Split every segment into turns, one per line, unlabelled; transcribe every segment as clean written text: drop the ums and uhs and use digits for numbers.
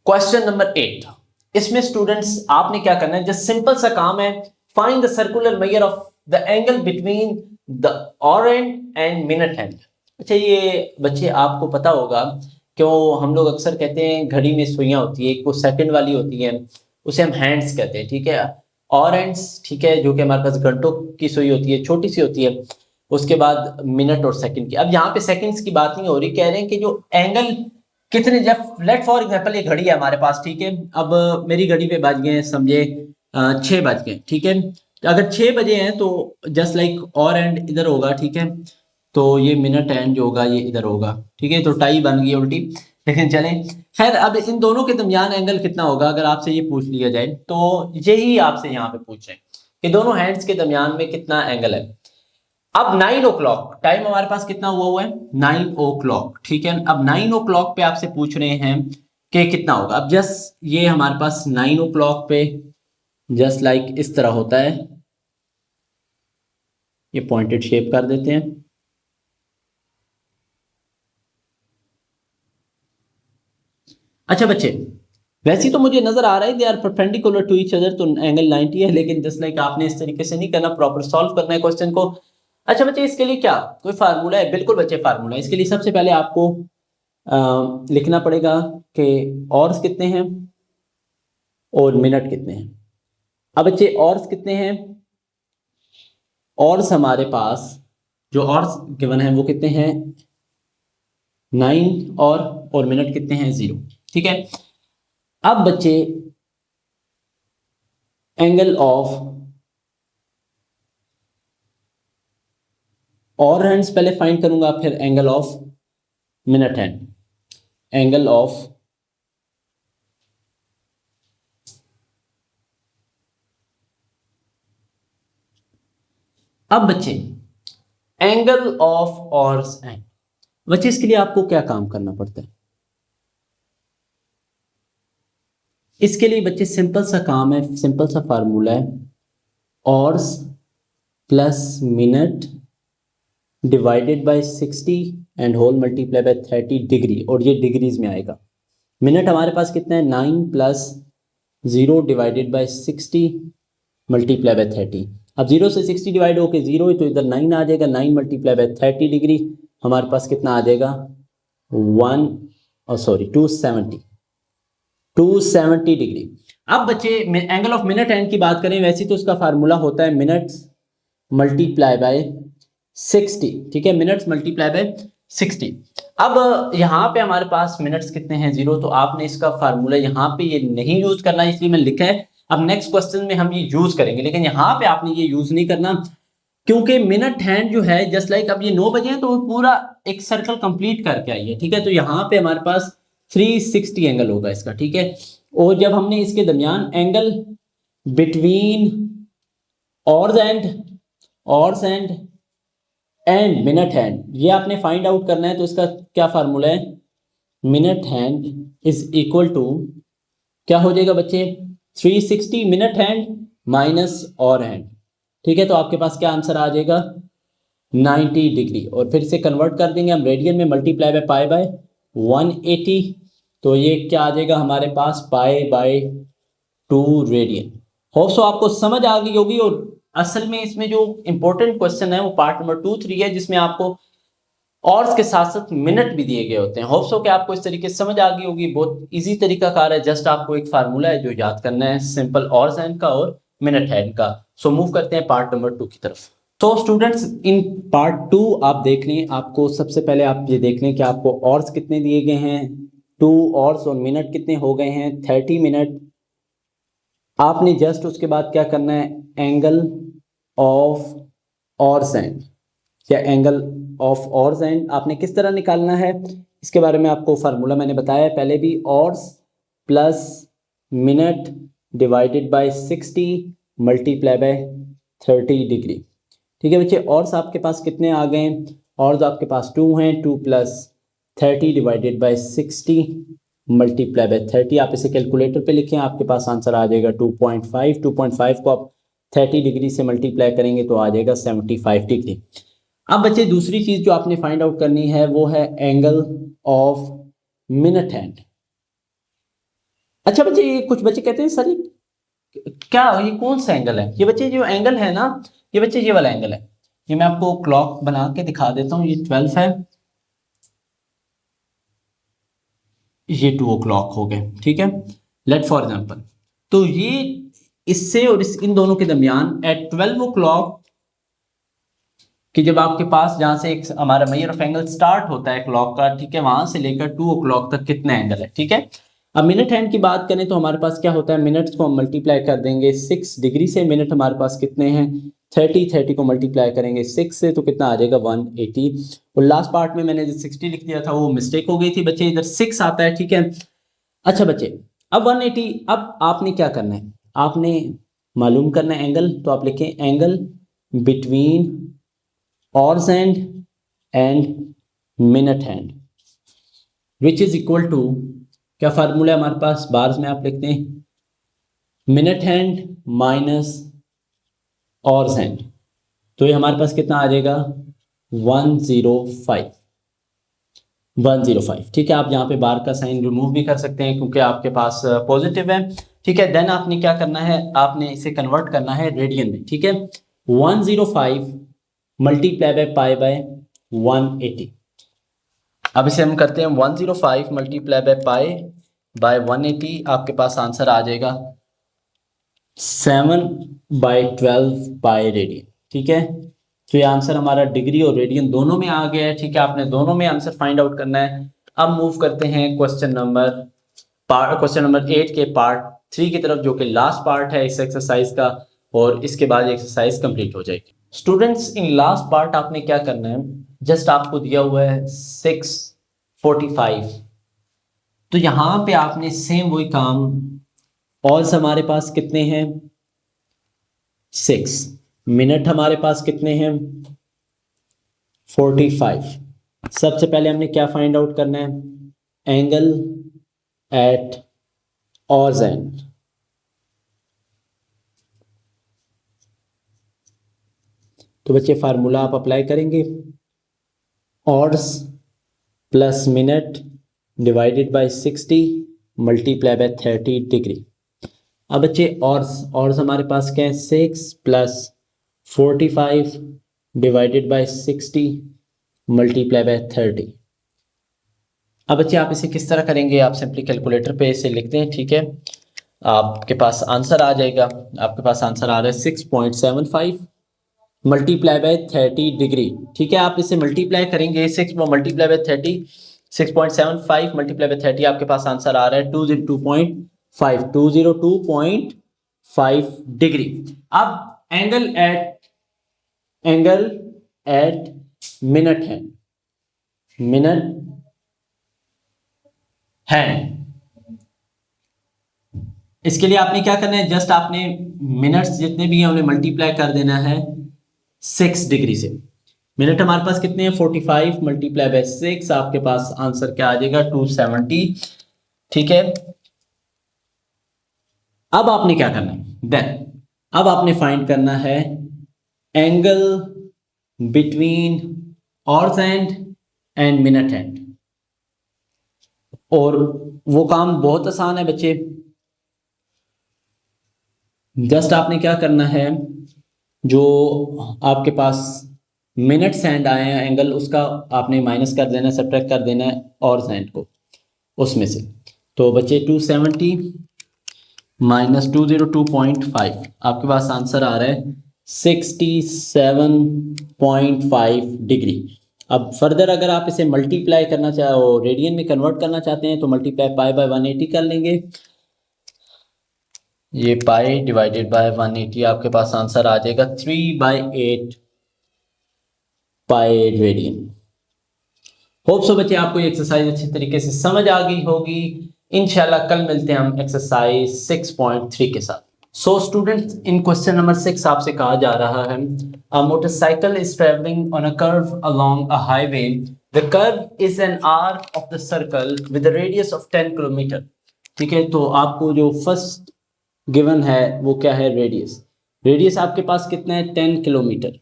Question number 8। इसमें students आपने क्या करना है, जस्ट सिंपल सा काम है, find the circular measure of the angle between the or and and minute hand. अच्छा, ये बच्चे आपको पता होगा क्यों हम लोग अक्सर कहते हैं घड़ी में सुइयां होती है, एक वो सेकंड वाली होती है, उसे हम हैंड्स कहते हैं, ठीक है। और एंड्स, ठीक है, जो कि हमारे पास घंटों की सुई होती है, छोटी सी होती है। उसके बाद मिनट और सेकंड की। अब यहाँ पे सेकंड्स की बात नहीं हो रही, कह रहे हैं कि जो एंगल कितने, जब लेट फॉर एग्जांपल ये घड़ी है हमारे पास, ठीक है। अब मेरी घड़ी पे बज गए समझे 6 बज गए, ठीक है। अगर 6 बजे हैं तो जस्ट लाइक और एंड इधर होगा, ठीक है। तो ये मिनट एंड जो होगा ये इधर होगा, ठीक है। तो टाई बन गई उल्टी, लेकिन चलें खैर। अब इन दोनों के दरमियान एंगल कितना होगा अगर आपसे ये पूछ लिया जाए, तो यही आपसे यहाँ पे पूछ रहे हैं कि दोनों हैंड्स के दरमियान में कितना एंगल है। अब 9 o'clock टाइम हमारे पास कितना हुआ है, 9 o'clock, ठीक है। अब 9 o'clock पे आपसे पूछ रहे हैं कि कितना होगा। अब जस्ट ये हमारे पास 9 o'clock पे जस्ट लाइक इस तरह होता है, ये पॉइंटेड शेप कर देते हैं। अच्छा बच्चे, वैसे तो मुझे नजर आ रहा है they are perpendicular to each other, तो एंगल 90 है, लेकिन जस्ट लाइक आपने इस तरीके से नहीं करना, प्रॉपर सॉल्व करना है क्वेश्चन को। अच्छा बच्चे, इसके लिए क्या कोई फार्मूला है? बिल्कुल बच्चे, फार्मूला। इसके लिए सबसे पहले आपको लिखना पड़ेगा कि ऑर्स कितने हैं और मिनट कितने हैं। अब बच्चे ऑर्स कितने हैं, ऑर्स हमारे पास जो ऑर्स गिवन है वो कितने हैं, 9 और मिनट कितने हैं, 0, ठीक है। अब बच्चे एंगल ऑफ और हैंड्स पहले फाइंड करूंगा, फिर angle of minute hand. Angle of अब बच्चे एंगल ऑफ ऑर्स एंड, बच्चे इसके लिए आपको क्या काम करना पड़ता है? इसके लिए बच्चे सिंपल सा काम है, सिंपल सा फार्मूला है, hours plus minute divided by 60 and whole multiply by 30 degree, और ये डिग्रीज में आएगा। मिनट हमारे पास कितना है, 9 plus 0 divided by 60 multiply by 30। अब 0 से 60 डिवाइड होके 0 है तो इधर 9 आ जाएगा, 9 मल्टीप्लाई बाय 30 डिग्री हमारे पास कितना आ जाएगा, 270 डिग्री। अब बच्चे एंगल ऑफ मिनट एंड की बात करें, वैसे तो उसका फार्मूला होता है मिनट्स मल्टीप्लाई बाय 60, ठीक है, मिनट्स मल्टीप्लाई बाय 60। अब यहाँ पे हमारे पास मिनट्स कितने हैं, 0, तो आपने इसका फार्मूला यहाँ पे ये नहीं यूज करना, इसलिए मैंने लिखा है। अब नेक्स्ट क्वेश्चन में हम ये यूज करेंगे, लेकिन यहाँ पे आपने ये यूज नहीं करना, क्योंकि मिनट हैंड जो है जस्ट लाइक अब ये 9 बजे हैं तो पूरा एक सर्कल कंप्लीट करके आई है, ठीक है। तो यहाँ पे हमारे पास 360 एंगल होगा इसका, ठीक है। और जब हमने इसके दरमियान angle between hours and minute hand ये आपने फाइंड आउट करना है, तो इसका क्या फार्मूला है, minute hand is equal to क्या हो जाएगा बच्चे, 360 minute hand minus hour hand, ठीक है। तो आपके पास क्या आंसर आ जाएगा, 90 डिग्री। और फिर से कन्वर्ट कर देंगे हम रेडियन में, मल्टीप्लाई बाय पाई बाय 180, तो ये क्या आ जाएगा हमारे पास, pi by 2 radian. Hope so आपको समझ आ गई होगी। और असल में इसमें जो इंपॉर्टेंट क्वेश्चन है वो पार्ट नंबर 2, 3 है, जिसमें आपको ऑर्स के साथ साथ मिनट भी दिए गए होते हैं। होप सो कि आपको इस तरीके से समझ आ गई होगी। बहुत इजी तरीका कार है, जस्ट आपको एक फार्मूला है जो याद करना है, सिंपल ऑर्स हैंड का और मिनट हैंड का। सो मूव करते हैं पार्ट नंबर 2 की तरफ। तो स्टूडेंट्स, इन पार्ट 2 आप देख लें, आपको सबसे पहले आप ये देख लें कि आपको ऑर्स कितने दिए गए हैं, 2 ऑर्स, और मिनट कितने हो गए हैं, 30 मिनट। आपने जस्ट उसके बाद क्या करना है, एंगल ऑफ ऑर्स एंड या एंगल ऑफ ऑर्स एंड आपने किस तरह निकालना है, इसके बारे में आपको फार्मूला मैंने बताया है पहले भी, hours plus minute divided by 60 multiply by 30 degree, ठीक है बच्चे। ऑर्स आपके पास कितने आ गए हैं, ऑर्स आपके पास 2 हैं, 2 plus 30 divided by 60 multiply by 30। आप इसे कैलकुलेटर पे लिखें, आपके पास आंसर आ जाएगा 2.5। 2.5 को आप 30 डिग्री से मल्टीप्लाई करेंगे तो आ जाएगा 75 डिग्री। अब बच्चे दूसरी चीज जो आपने फाइंड आउट करनी है वो है एंगल ऑफ मिनट हैंड। अच्छा बच्चे, ये कुछ बच्चे कहते हैं सर क्या ये कौन सा एंगल है? ये बच्चे जो एंगल है ना, ये बच्चे ये वाला एंगल है। ये मैं आपको क्लॉक बना के दिखा देता हूँ। ये 12 है, ये 2 o'clock हो गए, ठीक है, लेट फॉर एग्जाम्पल। तो ये इससे और इन दोनों के दरमियान एट 12 o'clock कि जब आपके पास जहां से एक हमारा मेजर ऑफ एंगल स्टार्ट होता है क्लॉक का, ठीक है, वहां से लेकर 2 o'clock तक कितने एंगल है, ठीक है। अब मिनट हैंड की बात करें तो हमारे पास क्या होता है, मिनट्स को हम मल्टीप्लाई कर देंगे 6 डिग्री से। मिनट हमारे पास कितने हैं 30 को मल्टीप्लाई करेंगे 6 से तो कितना आ जाएगा 180। और लास्ट पार्ट में मैंने जो 60 लिख दिया था वो मिस्टेक हो गई थी बच्चे, इधर 6 आता है, ठीक है। अच्छा बच्चे, अब 180, अब आपने क्या करना है, आपने मालूम करना है एंगल। तो आप लिखें angle between hours hand and minute hand which is equal to, क्या फार्मूला है हमारे पास, बार्स में आप लिखते हैं minute hand minus hours hand. तो ये हमारे पास कितना आ जाएगा 105, ठीक है। आप यहाँ पे बार का साइन रिमूव भी कर सकते हैं क्योंकि आपके पास पॉजिटिव है, ठीक है। देन आपने क्या करना है, आपने इसे कन्वर्ट करना है रेडियन में, ठीक है। 105 मल्टीप्लाई बाय पाई बाय 180। अब इसे हम करते हैं 105 मल्टीप्लाई बाय पाई बाय 180, आपके पास आंसर आ जाएगा 7/12 पाई रेडियन, ठीक है। तो ये आंसर हमारा डिग्री और रेडियन दोनों में आ गया है, ठीक है। आपने दोनों में आंसर फाइंड आउट करना है। अब मूव करते हैं क्वेश्चन नंबर 8 के पार्ट 3 की तरफ, जो कि लास्ट पार्ट है इस एक्सरसाइज का, और इसके बाद एक्सरसाइज कंप्लीट हो जाएगी। स्टूडेंट्स, इन लास्ट पार्ट आपने क्या करना है, जस्ट आपको दिया हुआ है 6:45, तो यहां पे आपने सेम वही काम, और हमारे पास कितने हैं 6, मिनट हमारे पास कितने हैं 45। सबसे पहले हमने क्या फाइंड आउट करना है, एंगल एट ऑर्स एंड। तो बच्चे फार्मूला आप अप्लाई करेंगे, hours plus minute divided by 60 multiply by 30 degree. अब बच्चे ऑर्स हमारे पास क्या है 6 plus 45 divided by 60 multiply by 30। अब बच्चे आप इसे किस तरह करेंगे, आप सिंपली कैलकुलेटर पे इसे लिख दें, ठीक है। आपके पास आंसर आ जाएगा, आपके पास आंसर आ रहा है 6.75 मल्टीप्लाई बाय 30 डिग्री, ठीक है। आप इसे मल्टीप्लाई करेंगे 6 मल्टीप्लाई बाय 30, 6.75 मल्टीप्लाई बाय 30, आपके पास आंसर आ रहा है 202.5 डिग्री। अब एंगल एट मिनट हैंड, इसके लिए आपने क्या करना है, जस्ट आपने मिनट्स जितने भी हैं उन्हें मल्टीप्लाई कर देना है 6 डिग्री से। मिनट हमारे पास कितने हैं 45 मल्टीप्लाई बाय 6, आपके पास आंसर क्या आ जाएगा 270, ठीक है। अब आपने क्या करना है, अब आपने फाइंड करना है angle between hours and minute hand, और वो काम बहुत आसान है बच्चे। जस्ट आपने क्या करना है, जो आपके पास मिनट्स हैंड आए हैं एंगल, उसका आपने माइनस कर देना है, सब्ट्रैक्ट कर देना है ऑर्स हैंड को उसमें से। तो बच्चे 270 माइनस 202.5, आपके पास आंसर आ रहा है 67.5 डिग्री। अब फर्दर अगर आप इसे मल्टीप्लाई करना चाहो, रेडियन में कन्वर्ट करना चाहते हैं, तो मल्टीप्लाई पाई बाय 180 कर लेंगे। ये पाई डिवाइडेड बाय 180, आपके पास आंसर आ जाएगा 3/8 पाई रेडियन। होप सो बच्चे आपको ये एक्सरसाइज अच्छी तरीके से समझ आ गई होगी। इंशाल्लाह कल मिलते हैं हम एक्सरसाइज 6.3 के साथ। सो स्टूडेंट्स, इन क्वेश्चन नंबर 6 आपसे कहा जा रहा है, a motorcycle is travelling on a curve along a highway, the curve is an arc of the circle with a radius of 10 kilometre, ठीक है। तो आपको जो फर्स्ट गिवन है वो क्या है, रेडियस आपके पास कितना है 10 किलोमीटर।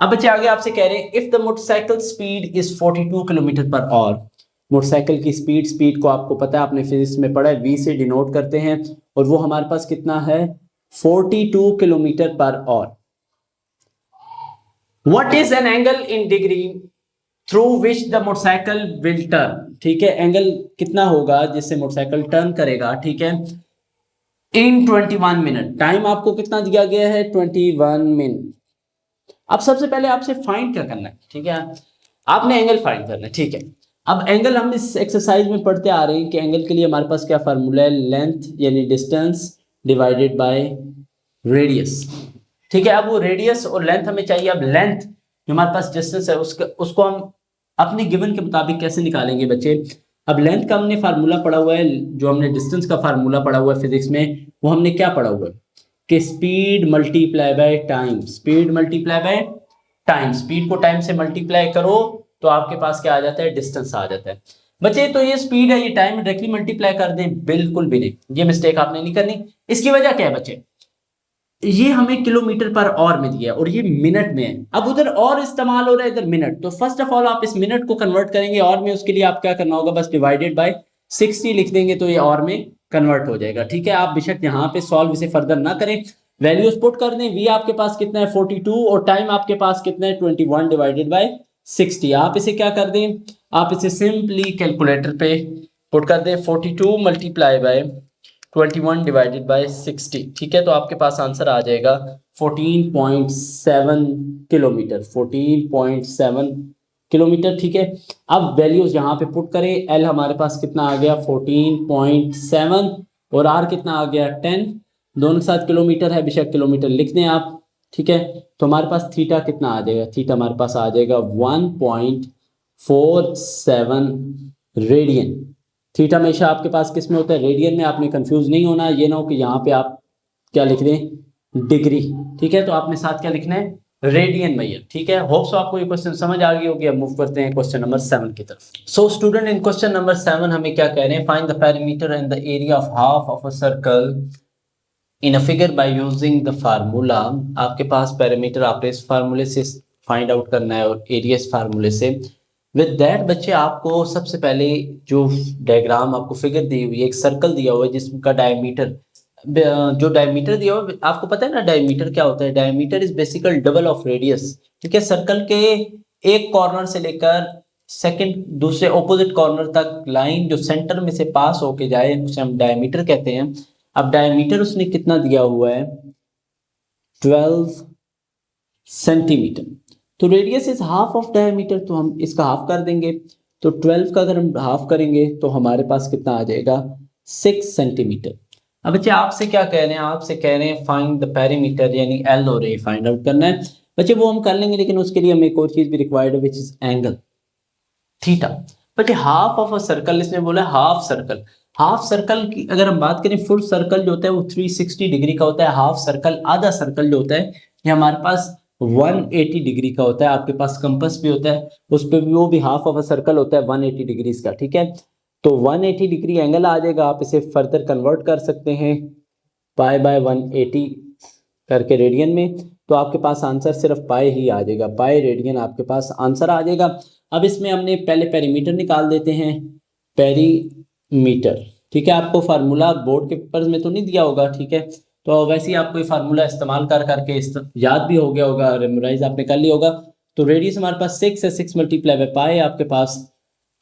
अब बच्चे आगे आपसे कह रहे हैं if the motorcycle speed is 42 kilometre per hour motorcycle की स्पीड को आपको पता है, आपने फिजिक्स में पढ़ा है, वी से डिनोट करते हैं, और वो हमारे पास कितना है 42 kilometre per hour. What is an angle in degree through which the motorcycle will turn, ठीक है, एंगल कितना होगा जिससे मोटरसाइकिल टर्न करेगा, ठीक है, इन 21 मिनट। टाइम आपको कितना दिया गया है 21 मिनट। अब सबसे पहले आपसे फाइंड क्या करना है, ठीक है, आपने एंगल फाइंड करना है, ठीक है। अब एंगल हम इस एक्सरसाइज में पढ़ते आ रहे हैं कि एंगल के लिए हमारे पास क्या फार्मूला है, लेंथ यानी डिस्टेंस डिवाइडेड बाय रेडियस, ठीक है। अब वो रेडियस और लेंथ हमें चाहिए। अब लेंथ जो हमारे पास डिस्टेंस है उसको हम अपनी गिवन के मुताबिक कैसे निकालेंगे बच्चे। अब लेंथ का हमने फार्मूला पढ़ा हुआ है, जो हमने डिस्टेंस का फार्मूला पढ़ा हुआ है फिजिक्स में, वो हमने क्या पढ़ा हुआ है कि speed multiply by time, speed multiply by time, speed को टाइम से मल्टीप्लाई करो तो आपके पास क्या आ जाता है, डिस्टेंस आ जाता है बच्चे। तो ये स्पीड है, ये टाइम डायरेक्टली मल्टीप्लाई कर दें, बिल्कुल भी नहीं, ये मिस्टेक आपने नहीं करनी। इसकी वजह क्या है बच्चे, ये हमें किलोमीटर पर आवर में दिया है और ये मिनट में है। अब उधर और इस्तेमाल हो रहा है, इधर मिनट, तो फर्स्ट ऑफ ऑल आप इस मिनट को कन्वर्ट करेंगे और में, उसके लिए आप क्या करना होगा, बस डिवाइडेड बाय 60 लिख देंगे तो ये और में कन्वर्ट हो जाएगा, ठीक है। आप बेशक यहाँ पे सॉल्व इसे फर्दर ना करें, वैल्यूज पुट कर दें। वी आपके पास कितना है 42 और टाइम आपके पास कितना है 21 डिवाइडेड बाय 60। आप इसे क्या कर दें, आप इसे सिंपली कैलकुलेटर पे पुट कर दें, 42 मल्टीप्लाई बाय 21 डिवाइडेड बाय 60, ठीक है। तो आपके पास आंसर आ जाएगा 14.7 किलोमीटर, 14.7 किलोमीटर, ठीक है। अब वैल्यूज यहाँ पे पुट करें, एल हमारे पास कितना आ गया 14.7 और आर कितना आ गया 10, दोनों के साथ किलोमीटर है, बेशक किलोमीटर लिख दें आप, ठीक है। तो हमारे पास थीटा कितना आ जाएगा, थीटा हमारे पास आ जाएगा 1.47 रेडियन। थीटा हमेशा आपके पास किस में होता है, रेडियन में, आपने कंफ्यूज नहीं होना, ये ना हो कि यहाँ पे आप क्या लिख दें डिग्री, ठीक है। तो आपने साथ क्या लिखना है, रेडियन में, ठीक है। होप सो आपको ये क्वेश्चन समझ आ गई होगी। अब मूव करते हैं क्वेश्चन नंबर 7 की तरफ। सो स्टूडेंट, इन क्वेश्चन नंबर 7 हमें क्या कह रहे हैं, find the perimeter and the area of half of a circle in a figure by using the formula. आपके पास पेरीमीटर आपने इस फार्मूले से फाइंड आउट करना है और एरिया इस फार्मूले से। विद दैट बच्चे आपको सबसे पहले जो डायग्राम आपको फिगर दी हुई है, एक सर्कल दिया हुआ है जिसका डायमीटर, जो डायमीटर दिया हुआ है, आपको पता है ना डायमीटर क्या होता है, diameter is basically double of radius, ठीक है। सर्कल के एक कॉर्नर से लेकर सेकंड दूसरे ऑपोजिट कॉर्नर तक लाइन जो सेंटर में से पास होके जाए उसे हम डायमीटर कहते हैं। अब डायमीटर उसने कितना दिया हुआ है 12 सेंटीमीटर, तो radius is half of diameter, तो हम इसका हाफ कर देंगे। तो 12 का अगर हम हाफ करेंगे तो हमारे पास कितना आ जाएगा 6 सेंटीमीटर। अब बच्चे आपसे क्या कह रहे हैं, आपसे कह रहे हैं फाइंड द पेरीमीटर, यानी एल और ए फाइंड आउट करना है बच्चे। वो हम कर लेंगे, लेकिन उसके लिए हमें एक और चीज भी रिक्वायर्ड है, विच इज एंगल थीटा। बच्चे हाफ ऑफ अ सर्कल, इसने बोला हाफ सर्कल। हाफ सर्कल की अगर हम बात करें, फुल सर्कल जो होता है वो 360 डिग्री का होता है, हाफ सर्कल आधा सर्कल जो होता है ये हमारे पास 180 डिग्री का होता है। आपके पास कंपास भी होता है, उस पर भी वो भी हाफ ऑफ अ सर्कल होता है 180 डिग्रीज का, ठीक है। तो 180 डिग्री एंगल आ जाएगा, आप इसे फर्दर कन्वर्ट कर सकते हैं पाई बाय 180 करके रेडियन में, तो आपके पास आंसर सिर्फ पाई ही आ जाएगा, पाई रेडियन आपके पास आंसर आ जाएगा। अब इसमें हमने पहले पेरीमीटर निकाल देते हैं, पेरीमीटर, ठीक है। आपको फार्मूला बोर्ड के पेपर्स में तो नहीं दिया होगा, ठीक है, तो वैसे ही आपको ये फार्मूला इस्तेमाल कर करके याद भी हो गया होगा, मेमोराइज आपने कर लिया होगा। तो रेडियस हमारे पास 6 है, 6 मल्टीप्लाई बाय पाई, आपके पास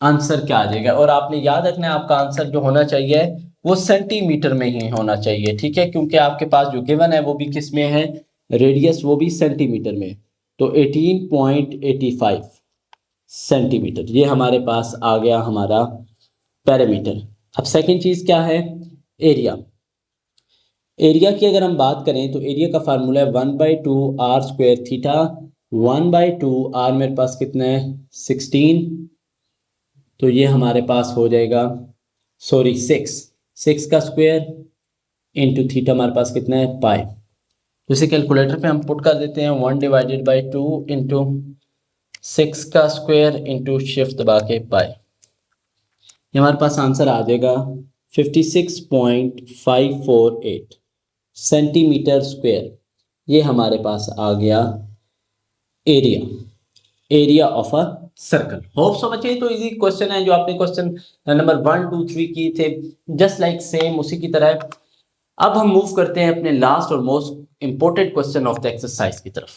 आंसर क्या आ जाएगा। और आपने याद रखना है आपका आंसर जो होना चाहिए वो सेंटीमीटर में ही होना चाहिए, ठीक है, क्योंकि आपके पास जो गिवन है वो भी किस में है, रेडियस वो भी सेंटीमीटर में। तो 18.85 सेंटीमीटर ये हमारे पास आ गया हमारा पैरामीटर। अब सेकंड चीज क्या है, एरिया। एरिया की अगर हम बात करें तो एरिया का फार्मूला है 1/2 आर स्क्वायर थीटा, 1/2 आर मेरे पास कितना है 16, तो ये हमारे पास हो जाएगा 6 का स्क्वायर इंटू थीटा हमारे पास कितना है पाई। तो इसे कैलकुलेटर पे हम पुट कर देते हैं 1/2 इंटू 6 का स्क्वायर इंटू शिफ्ट दबा के पाई, ये हमारे पास आंसर आ जाएगा 56.548 सेंटीमीटर स्क्वायर। ये हमारे पास आ गया area, area of a circle. Hope so बच्चे तो इजी क्वेश्चन है जो आपने क्वेश्चन नंबर 1 2 3 किए थे, जस्ट लाइक सेम उसी की तरह। अब हम मूव करते हैं अपने लास्ट और most important question of the exercise की तरफ।